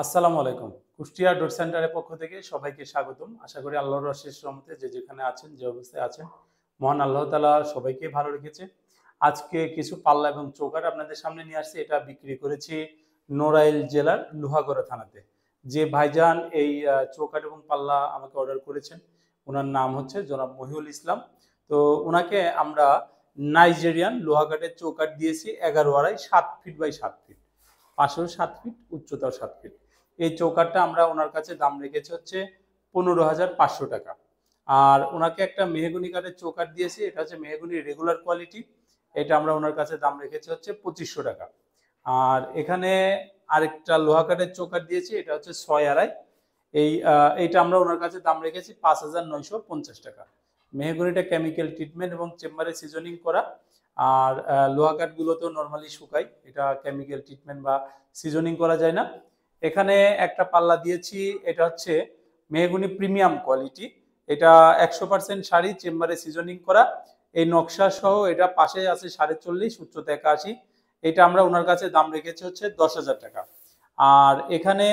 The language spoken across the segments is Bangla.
আসসালামু আলাইকুম। কুষ্টিয়া ডোর সেন্টারের পক্ষ থেকে সবাইকে স্বাগতম। আশা করি আল্লাহর অশেষ রহমতে যে যেখানে আছেন, যে অবস্থায় আছেন, মহান আল্লাহ তাআলা সবাইকে ভালো রেখেছে। আজকে কিছু পাল্লা এবং চৌকাঠ আপনাদের সামনে নিয়ে আসছি। এটা বিক্রি করেছি নড়াইল জেলার লোহাগড়া থানাতে। যে ভাইজান এই চৌকাঠ এবং পাল্লা আমাকে অর্ডার করেছেন, উনার নাম হচ্ছে জনাব মহিউল ইসলাম। তো উনাকে আমরা নাইজেরিয়ান লোহা কাঠের চৌকাঠ দিয়েছি 11.5 7 ফিট বাই 7 ফিট। পাশেও 7 ফিট, উচ্চতাও 7 ফিট। এই চৌকাঠটা আমরা ওনার কাছে দাম রেখেছি হচ্ছে 15,500 টাকা। আর ওনাকে একটা মেহগনি কাঠের চৌকাঠ দিয়েছি, এটা হচ্ছে মেহগনি রেগুলার কোয়ালিটি। এটা আমরা ওনার কাছে দাম রেখেছি হচ্ছে 2500 টাকা। আর এখানে আরেকটা লোহা কাঠের চৌকাঠ দিয়েছি, এটা হচ্ছে 6.5। এইটা আমরা ওনার কাছে দাম রেখেছি 5,950 টাকা। মেহগনিটা কেমিক্যাল ট্রিটমেন্ট এবং চেম্বারে সিজনিং করা। আর লোহা কাঠগুলো তো নর্মালি শুকায়, এটা কেমিক্যাল ট্রিটমেন্ট বা সিজনিং করা যায় না। এখানে একটা পাল্লা দিয়েছি, এটা হচ্ছে মেহগনি প্রিমিয়াম কোয়ালিটি। এটা 100% শাড়ি, চেম্বারে সিজনিং করা। এই নকশা সহ এটা পাশে আছে 40.5, উচ্চতা 81। এটা আমরা ওনার কাছে দাম রেখেছি হচ্ছে 10,000 টাকা। আর এখানে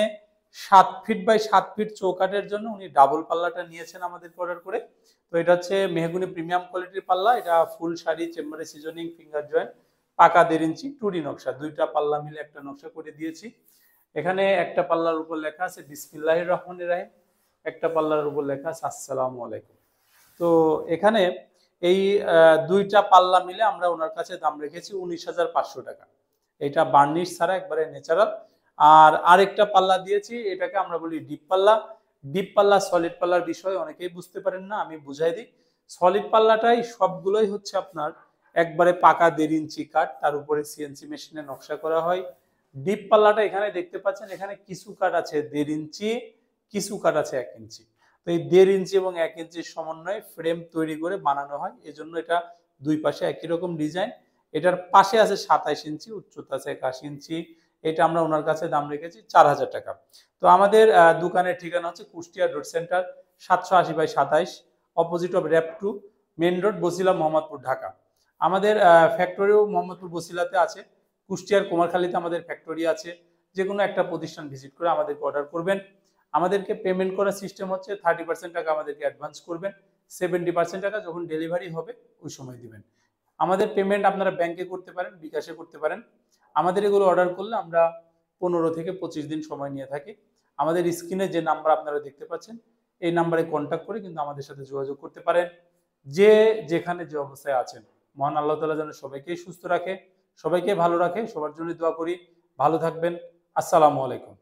7 ফিট বাই 7 ফিট চৌকাঠের জন্য উনি ডাবল পাল্লাটা নিয়েছেন আমাদের অর্ডার করে। তো এটা হচ্ছে মেহগনি প্রিমিয়াম কোয়ালিটির পাল্লা। এটা ফুল শাড়ি, চেম্বারে সিজনিং, ফিঙ্গার জয়েন্ট, পাকা 1.5 ইঞ্চি, টুডি নকশা। দুইটা পাল্লা মিলে একটা নকশা করে দিয়েছি। এখানে একটা পাল্লার উপর লেখা আছে বিসমিল্লাহির রহমানির রহিম, একটা পাল্লার উপর লেখা আছে আসসালামু আলাইকুম। তো এখানে এই দুইটা পাল্লা মিলে আমরা ওনার কাছে দাম রেখেছি 19,500 টাকা। এটা বার্নিশ ছাড়া একবারে ন্যাচারাল। আর আরেকটা পাল্লা দিয়েছি, এটাকে আমরা বলি ডিপ পাল্লা। ডিপ পাল্লা সলিড পাল্লার বিষয় অনেকেই বুঝতে পারেন না, আমি বুঝাই দিই। সলিড পাল্লাটাই সবগুলোই হচ্ছে আপনার একবারে পাকা 1.5 ইঞ্চি কাঠ, তার উপরে সিএনসি মেশিনে নকশা করা হয়। ডিপ পাল্লাটা এখানে দেখতে পাচ্ছেন, এখানে কিছু কাঠ আছে 1.5 ইঞ্চি, কিছু কাঠ আছে 1 ইঞ্চি। তো এই 1.5 ইঞ্চি এবং 1 ইঞ্চির সমন্বয়ে ফ্রেম তৈরি করে বানানো হয়, এজন্য এটা দুই পাশে একই রকম ডিজাইন। এটার পাশে আছে 27 ইঞ্চি, উচ্চতা আছে 81 ইঞ্চি। এটা আমরা ওনার কাছে দাম রেখেছি 4,000 টাকা। তো আমাদের দোকানের ঠিকানা হচ্ছে Kushtia road centre, 780/27, opposite of RAB 2, main road, Bosila, Mohammadpur, Dhaka. আমাদের ফ্যাক্টরিও মোহাম্মদপুর বছিলাতে আছে। কুষ্টিয়ার কুমারখালীতে আমাদের ফ্যাক্টরি আছে। যে কোনো একটা প্রতিষ্ঠান ভিজিট করে আমাদেরকে অর্ডার করবেন। আমাদেরকে পেমেন্ট করার সিস্টেম হচ্ছে 30% টাকা আমাদেরকে অ্যাডভান্স করবেন, 70% টাকা যখন ডেলিভারি হবে ওই সময় দিবেন। আমাদের পেমেন্ট আপনারা ব্যাংকে করতে পারেন, বিকাশে করতে পারেন। আমাদের এগুলো অর্ডার করলে আমরা 15 থেকে 25 দিন সময় নিয়ে থাকি। আমাদের স্ক্রিনে যে নাম্বার আপনারা দেখতে পাচ্ছেন, এই নাম্বারে কন্ট্যাক্ট করে কিন্তু আমাদের সাথে যোগাযোগ করতে পারেন। যে যেখানে যে অবস্থায় আছেন, মহান আল্লাহ তাআলা যেন সবাইকেই সুস্থ রাখে, সবাইকে ভালো রাখে। সবার জন্য দোয়া করি। ভালো থাকবেন। আসসালামু আলাইকুম।